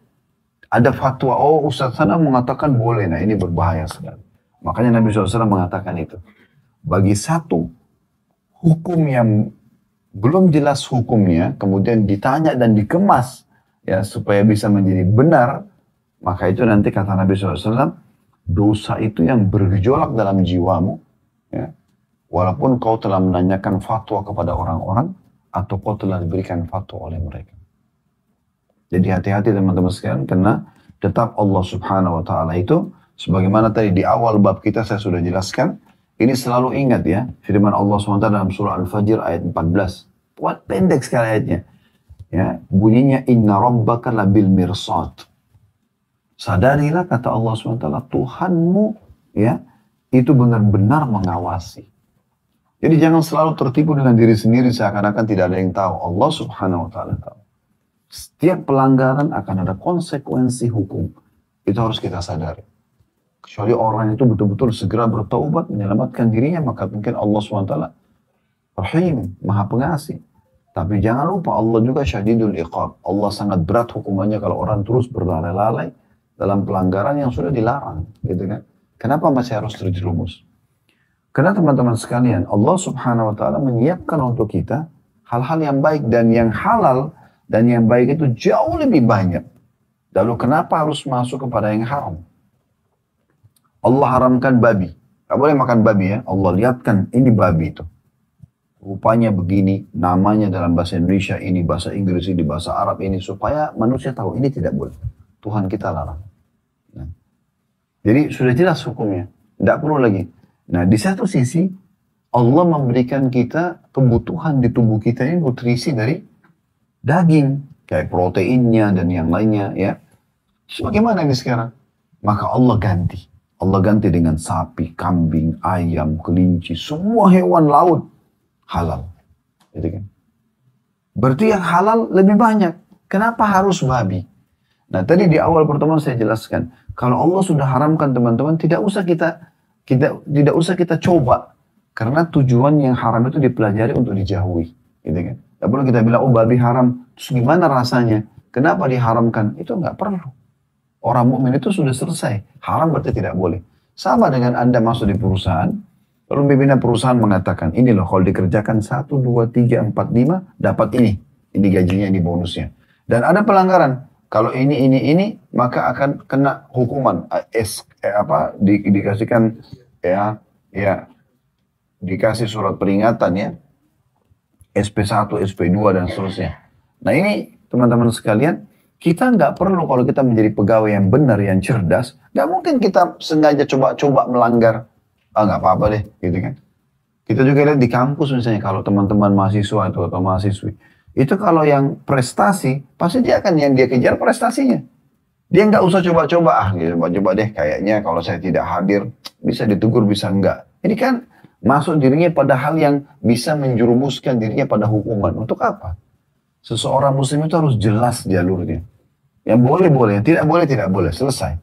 ada fatwa, oh Ustaz sana mengatakan boleh, nah ini berbahaya sekali. Makanya Nabi SAW mengatakan itu. Bagi satu hukum yang belum jelas hukumnya, kemudian ditanya dan dikemas, ya supaya bisa menjadi benar, maka itu nanti kata Nabi SAW, dosa itu yang bergejolak dalam jiwamu, ya, walaupun kau telah menanyakan fatwa kepada orang-orang, atau kau telah diberikan fatwa oleh mereka. Jadi hati-hati teman-teman sekalian, karena tetap Allah Subhanahu wa Ta'ala itu, sebagaimana tadi di awal bab kita saya sudah jelaskan, ini selalu ingat ya, firman Allah SWT dalam surah Al-Fajr ayat 14. Pendek sekali ayatnya. Ya, bunyinya inna rabbaka labil mirsad. Sadarilah kata Allah SWT, Tuhanmu ya itu benar-benar mengawasi. Jadi jangan selalu tertipu dengan diri sendiri seakan-akan tidak ada yang tahu. Allah Subhanahu wa Ta'ala tahu. Setiap pelanggaran akan ada konsekuensi hukum. Itu harus kita sadari. Kecuali orang itu betul-betul segera bertaubat, menyelamatkan dirinya, maka mungkin Allah SWT Rahim, Maha Pengasih. Tapi jangan lupa Allah juga syadidul iqab. Allah sangat berat hukumannya kalau orang terus berlalai-lalai dalam pelanggaran yang sudah dilarang. Gitu kan? Kenapa masih harus terjerumus? Karena teman-teman sekalian, Allah Subhanahu wa Ta'ala menyiapkan untuk kita hal-hal yang baik dan yang halal dan yang baik itu jauh lebih banyak. Lalu kenapa harus masuk kepada yang haram? Allah haramkan babi. Gak boleh makan babi ya. Allah lihatkan ini babi itu. Rupanya begini, namanya dalam bahasa Indonesia ini, bahasa Inggris ini, bahasa Arab ini. Supaya manusia tahu ini tidak boleh. Tuhan kita larang. Nah. Jadi sudah jelas hukumnya. Tidak perlu lagi. Nah di satu sisi Allah memberikan kita kebutuhan di tubuh kita ini nutrisi dari daging. Kayak proteinnya dan yang lainnya ya. Bagaimana ini sekarang? Maka Allah ganti. Allah ganti dengan sapi, kambing, ayam, kelinci, semua hewan laut halal. Gitu kan? Berarti yang halal lebih banyak. Kenapa harus babi? Nah tadi di awal pertemuan saya jelaskan, kalau Allah sudah haramkan teman-teman, tidak usah kita coba, karena tujuan yang haram itu dipelajari untuk dijauhi. Gitu kan? Tidak perlu kita bilang, oh babi haram, terus gimana rasanya? Kenapa diharamkan? Itu nggak perlu. Orang mukmin itu sudah selesai. Haram berarti tidak boleh. Sama dengan Anda masuk di perusahaan, lalu pimpinan perusahaan mengatakan, ini loh kalau dikerjakan 1, 2, 3, 4, 5, dapat ini. Ini gajinya, ini bonusnya. Dan ada pelanggaran. Kalau ini, maka akan kena hukuman. Dikasihkan, dikasih surat peringatan ya. SP1, SP2 dan seterusnya. Nah ini teman-teman sekalian, kita nggak perlu kalau kita menjadi pegawai yang benar, yang cerdas, nggak mungkin kita sengaja coba-coba melanggar. Nggak apa-apa deh, gitu kan. Kita juga lihat di kampus misalnya, kalau teman-teman mahasiswa itu atau mahasiswi, itu kalau yang prestasi, pasti dia akan yang dia kejar prestasinya. Dia nggak usah coba-coba, gitu, coba-coba deh, kayaknya kalau saya tidak hadir, bisa ditegur, bisa enggak. Ini kan masuk dirinya pada hal yang bisa menjerumuskan dirinya pada hukuman. Untuk apa? Seseorang muslim itu harus jelas jalurnya. Yang boleh, yang tidak boleh, selesai.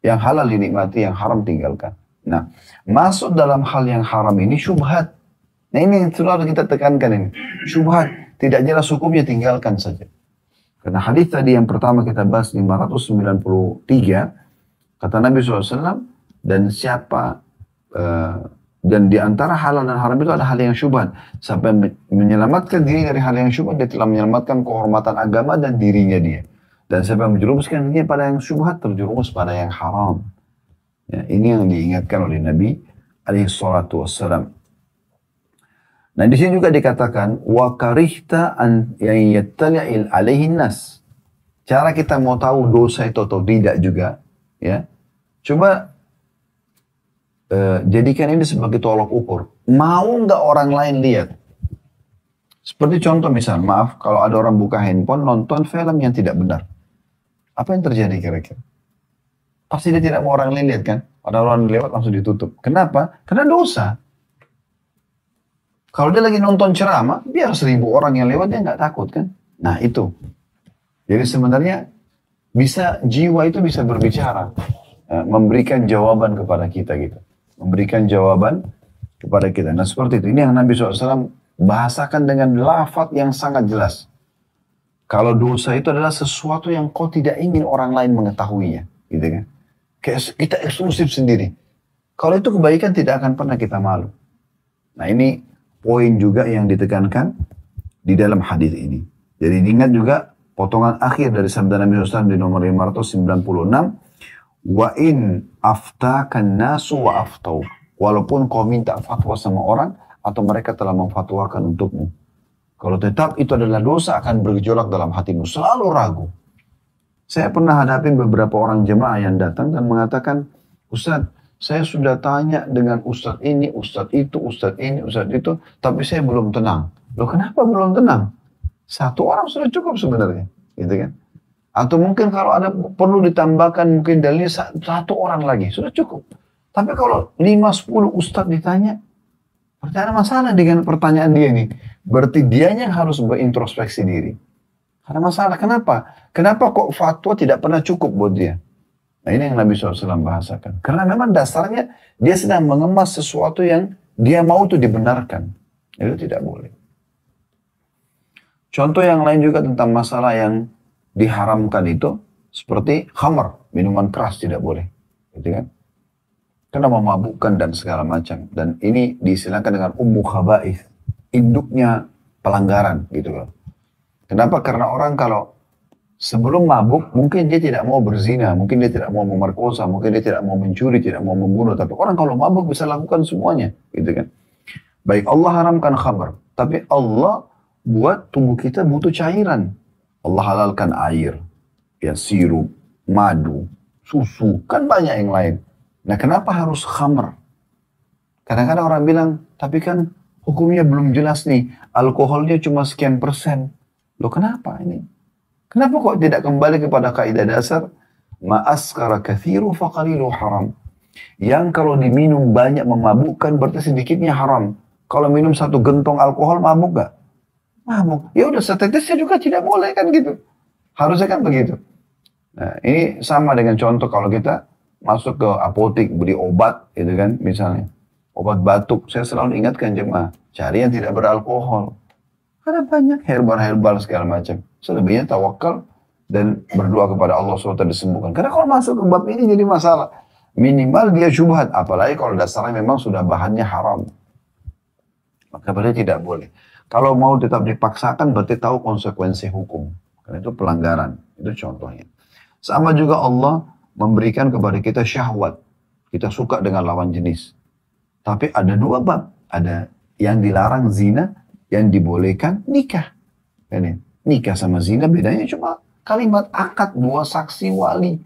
Yang halal dinikmati, yang haram tinggalkan. Nah, masuk dalam hal yang haram ini syubhat. Nah ini yang selalu kita tekankan ini. Syubhat, tidak jelas hukumnya, tinggalkan saja. Karena hadis tadi yang pertama kita bahas 593, kata Nabi SAW, dan siapa, dan di antara halal dan haram itu ada hal yang syubhat. Sampai menyelamatkan diri dari hal yang syubhat, dia telah menyelamatkan kehormatan agama dan dirinya dia. Dan siapa yang menjerumuskan dirinya pada yang syubhat, terjerumus pada yang haram. Ya, ini yang diingatkan oleh Nabi SAW. Nah di sini juga dikatakan, wa karihta an yattali'il alaihin nas. Cara kita mau tahu dosa itu atau tidak juga, ya. Coba jadikan ini sebagai tolok ukur. Mau nggak orang lain lihat? Seperti contoh misal, maaf, kalau ada orang buka handphone, nonton film yang tidak benar. Apa yang terjadi kira-kira? Pasti dia tidak mau orang lain lihat kan? Ada orang lewat langsung ditutup. Kenapa? Karena dosa. Kalau dia lagi nonton ceramah, biar 1000 orang yang lewat, dia nggak takut kan? Nah itu. Jadi sebenarnya jiwa itu bisa berbicara. Memberikan jawaban kepada kita gitu. Memberikan jawaban kepada kita. Nah seperti itu. Ini yang Nabi SAW bahasakan dengan lafaz yang sangat jelas. Kalau dosa itu adalah sesuatu yang kau tidak ingin orang lain mengetahuinya. Gitu kan? Kayak kita eksklusif sendiri. Kalau itu kebaikan tidak akan pernah kita malu. Nah ini poin juga yang ditekankan di dalam hadis ini. Jadi diingat juga potongan akhir dari sabda Nabi SAW di nomor 596. Wa in aftakan nasu wa aftau. Walaupun kau minta fatwa sama orang atau mereka telah memfatwakan untukmu. Kalau tetap itu adalah dosa, akan bergejolak dalam hatimu. Selalu ragu. Saya pernah hadapin beberapa orang jemaah yang datang dan mengatakan, Ustaz, saya sudah tanya dengan Ustaz ini, Ustaz itu, Ustaz ini, Ustaz itu, tapi saya belum tenang. Loh kenapa belum tenang? Satu orang sudah cukup sebenarnya, gitu kan? Atau mungkin kalau ada perlu ditambahkan mungkin dalilnya satu orang lagi, sudah cukup. Tapi kalau 5-10 Ustaz ditanya, berarti ada masalah dengan pertanyaan dia ini. Berarti dianya harus berintrospeksi diri. Ada masalah, kenapa? Kenapa kok fatwa tidak pernah cukup buat dia? Nah ini yang Nabi SAW bahasakan. Karena memang dasarnya dia sedang mengemas sesuatu yang dia mau itu dibenarkan. Itu tidak boleh. Contoh yang lain juga tentang masalah yang diharamkan itu, seperti khamar, minuman keras tidak boleh. Gitu kan? Karena memabukkan dan segala macam. Dan ini diistilahkan dengan ummu khaba'ith, induknya pelanggaran gitu loh. Kenapa? Karena orang kalau sebelum mabuk, mungkin dia tidak mau berzina, mungkin dia tidak mau memerkosa, mungkin dia tidak mau mencuri, tidak mau membunuh. Tapi orang kalau mabuk bisa lakukan semuanya, gitu kan. Baik, Allah haramkan khamar, tapi Allah buat tubuh kita butuh cairan. Allah halalkan air, ya sirup, madu, susu, kan banyak yang lain. Nah kenapa harus khamar? Kadang-kadang orang bilang, tapi kan hukumnya belum jelas nih, alkoholnya cuma sekian %. Loh kenapa ini? Kenapa kok tidak kembali kepada kaidah dasar? Ma'askara kathiru faqalilu haram. Yang kalau diminum banyak memabukkan berarti sedikitnya haram. Kalau minum 1 gentong alkohol mabuk gak? Mabuk. Ya udah setetesnya juga tidak boleh kan gitu. Harusnya kan begitu. Nah ini sama dengan contoh kalau kita masuk ke apotik beli obat gitu kan misalnya. Obat batuk. Saya selalu ingatkan jemaah. Cari yang tidak beralkohol. Ada banyak herbal-herbal segala macam. Selebihnya tawakal dan berdoa kepada Allah SWT disembuhkan. Karena kalau masuk ke bab ini jadi masalah. Minimal dia syubhat. Apalagi kalau dasarnya memang sudah bahannya haram. Maka berarti tidak boleh. Kalau mau tetap dipaksakan berarti tahu konsekuensi hukum. Karena itu pelanggaran. Itu contohnya. Sama juga Allah memberikan kepada kita syahwat. Kita suka dengan lawan jenis. Tapi ada 2 bab. Ada yang dilarang zina. Yang dibolehkan nikah. Ini, nikah sama zina bedanya cuma kalimat akad 2 saksi wali.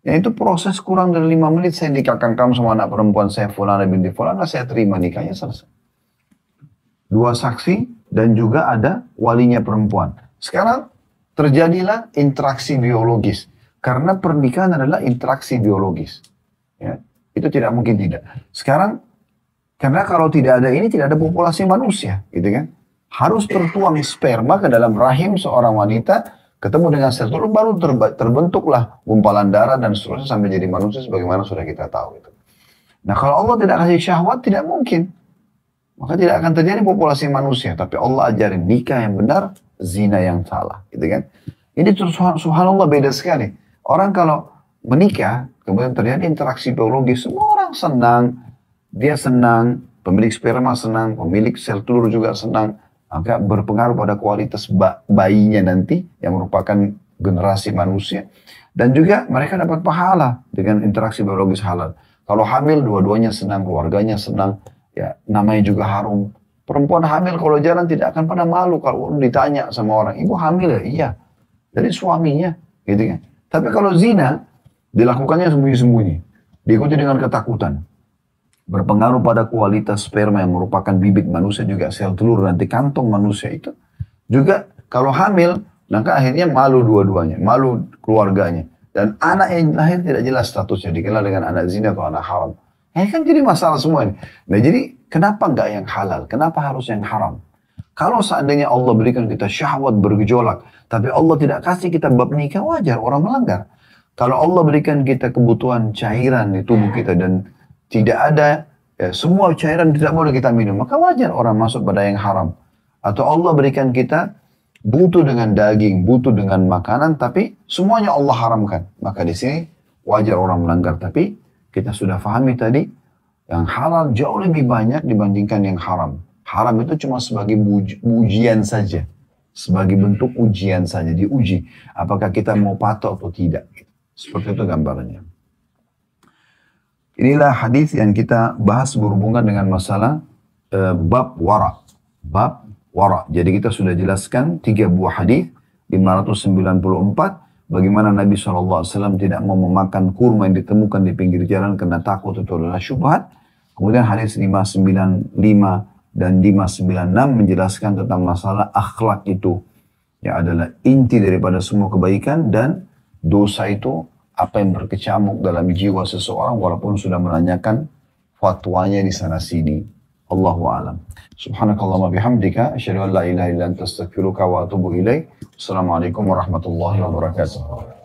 Ya itu proses kurang dari 5 menit saya nikahkan kamu sama anak perempuan saya fulana binti fulana, saya terima nikahnya selesai. 2 saksi dan juga ada walinya perempuan. Sekarang terjadilah interaksi biologis. Karena pernikahan adalah interaksi biologis. Ya, itu tidak mungkin tidak. Sekarang karena kalau tidak ada ini, tidak ada populasi manusia, gitu kan. Harus tertuang sperma ke dalam rahim seorang wanita, ketemu dengan sel telur, baru terbentuklah gumpalan darah dan seterusnya sampai jadi manusia sebagaimana sudah kita tahu. Gitu. Nah kalau Allah tidak kasih syahwat, tidak mungkin. Maka tidak akan terjadi populasi manusia. Tapi Allah ajarin nikah yang benar, zina yang salah, gitu kan. Ini subhanallah beda sekali. Orang kalau menikah, kemudian terjadi interaksi biologis, semua orang senang. Dia senang, pemilik sperma senang, pemilik sel telur juga senang. Maka berpengaruh pada kualitas bayinya nanti yang merupakan generasi manusia. Dan juga mereka dapat pahala dengan interaksi biologis halal. Kalau hamil, dua-duanya senang, keluarganya senang. Ya, namanya juga harum. Perempuan hamil kalau jalan tidak akan pernah malu kalau ditanya sama orang, ibu hamil ya? Iya. Dari suaminya, gitu kan. Tapi kalau zina, dilakukannya sembunyi-sembunyi. Diikuti dengan ketakutan. Berpengaruh pada kualitas sperma yang merupakan bibit manusia juga sel telur nanti kantong manusia itu. Juga kalau hamil, maka akhirnya malu dua-duanya, malu keluarganya. Dan anak yang lahir tidak jelas statusnya, dikenal dengan anak zina atau anak haram. Ini kan jadi masalah semua ini. Nah jadi kenapa enggak yang halal? Kenapa harus yang haram? Kalau seandainya Allah berikan kita syahwat bergejolak, tapi Allah tidak kasih kita bab nikah, wajar orang melanggar. Kalau Allah berikan kita kebutuhan cairan di tubuh kita dan tidak ada, ya, semua cairan tidak boleh kita minum, maka wajar orang masuk pada yang haram. Atau Allah berikan kita butuh dengan daging, butuh dengan makanan, tapi semuanya Allah haramkan. Maka di sini wajar orang melanggar. Tapi kita sudah pahami tadi, yang halal jauh lebih banyak dibandingkan yang haram. Haram itu cuma sebagai ujian saja. Sebagai bentuk ujian saja, diuji. Apakah kita mau patuh atau tidak. Seperti itu gambarannya. Inilah hadis yang kita bahas berhubungan dengan masalah bab wara. Bab wara. Jadi kita sudah jelaskan 3 buah hadis 594 bagaimana Nabi SAW tidak mau memakan kurma yang ditemukan di pinggir jalan karena takut itu adalah syubhat. Kemudian hadis 595 dan 596 menjelaskan tentang masalah akhlak itu, yang adalah inti daripada semua kebaikan, dan dosa itu apa yang berkecamuk dalam jiwa seseorang walaupun sudah menanyakan fatwanya di sana sini. Allahu a'lam. Subhanakallahumma bihamdika asyhadu an la ilaha illa anta astaghfiruka wa atubu ilaik. Assalamualaikum warahmatullahi wabarakatuh.